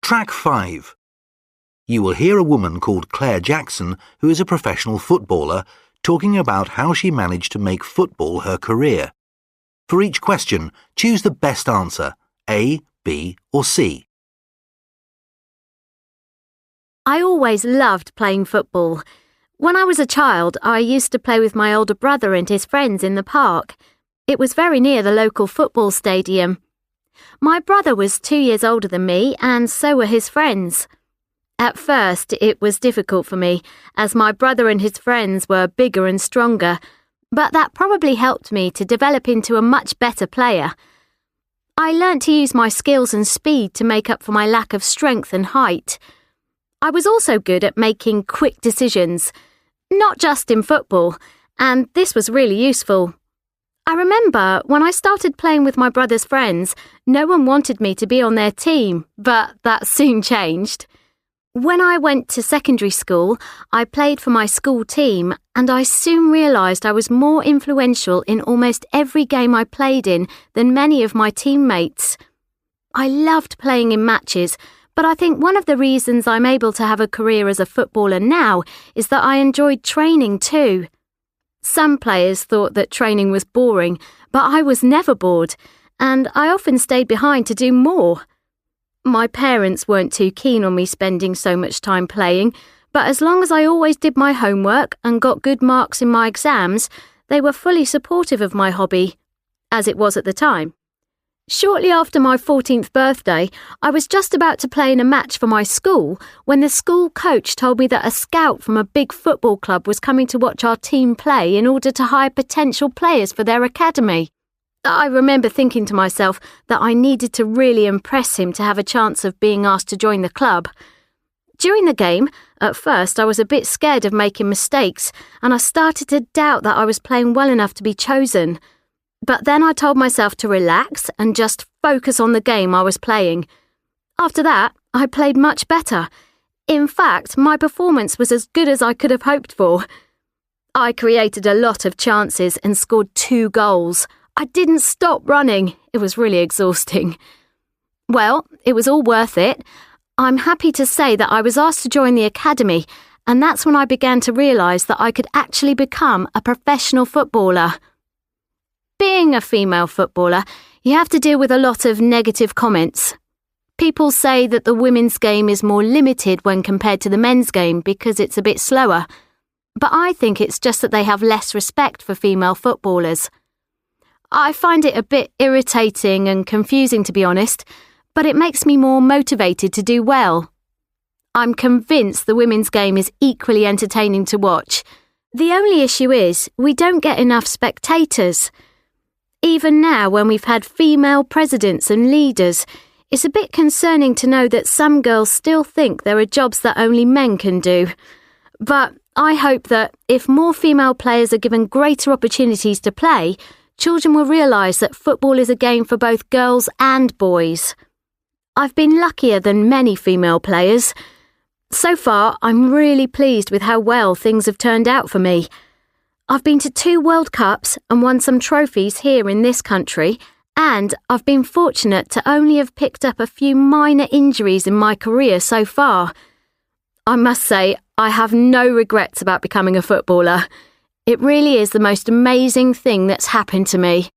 Track 5. You will hear a woman called Clare Jackson, who is a professional footballer, talking about how she managed to make football her career. For each question, choose the best answer, A, B or C. I always loved playing football. When I was a child, I used to play with my older brother and his friends in the park. It was very near the local football stadium. My brother was 2 years older than me, and so were his friends. At first, it was difficult for me, as my brother and his friends were bigger and stronger, but that probably helped me to develop into a much better player. I learnt to use my skills and speed to make up for my lack of strength and height. I was also good at making quick decisions, not just in football, and this was really useful. I remember when I started playing with my brother's friends, no one wanted me to be on their team, but that soon changed. When I went to secondary school, I played for my school team, and I soon realised I was more influential in almost every game I played in than many of my teammates. I loved playing in matches, but I think one of the reasons I'm able to have a career as a footballer now is that I enjoyed training too. Some players thought that training was boring, but I was never bored, and I often stayed behind to do more. My parents weren't too keen on me spending so much time playing, but as long as I always did my homework and got good marks in my exams, they were fully supportive of my hobby, as it was at the time. Shortly after my 14th birthday, I was just about to play in a match for my school when the school coach told me that a scout from a big football club was coming to watch our team play in order to hire potential players for their academy. I remember thinking to myself that I needed to really impress him to have a chance of being asked to join the club. During the game, at first I was a bit scared of making mistakes, and I started to doubt that I was playing well enough to be chosen. But then I told myself to relax and just focus on the game I was playing. After that, I played much better. In fact, my performance was as good as I could have hoped for. I created a lot of chances and scored 2 goals. I didn't stop running. It was really exhausting. Well, it was all worth it. I'm happy to say that I was asked to join the academy, and that's when I began to realise that I could actually become a professional footballer. Being a female footballer, you have to deal with a lot of negative comments. People say that the women's game is more limited when compared to the men's game because it's a bit slower. But I think it's just that they have less respect for female footballers. I find it a bit irritating and confusing, to be honest, but it makes me more motivated to do well. I'm convinced the women's game is equally entertaining to watch. The only issue is we don't get enough spectators. Even now, when we've had female presidents and leaders, it's a bit concerning to know that some girls still think there are jobs that only men can do. But I hope that if more female players are given greater opportunities to play, children will realise that football is a game for both girls and boys. I've been luckier than many female players. So far, I'm really pleased with how well things have turned out for me. I've been to 2 World Cups and won some trophies here in this country, and I've been fortunate to only have picked up a few minor injuries in my career so far. I must say, I have no regrets about becoming a footballer. It really is the most amazing thing that's happened to me.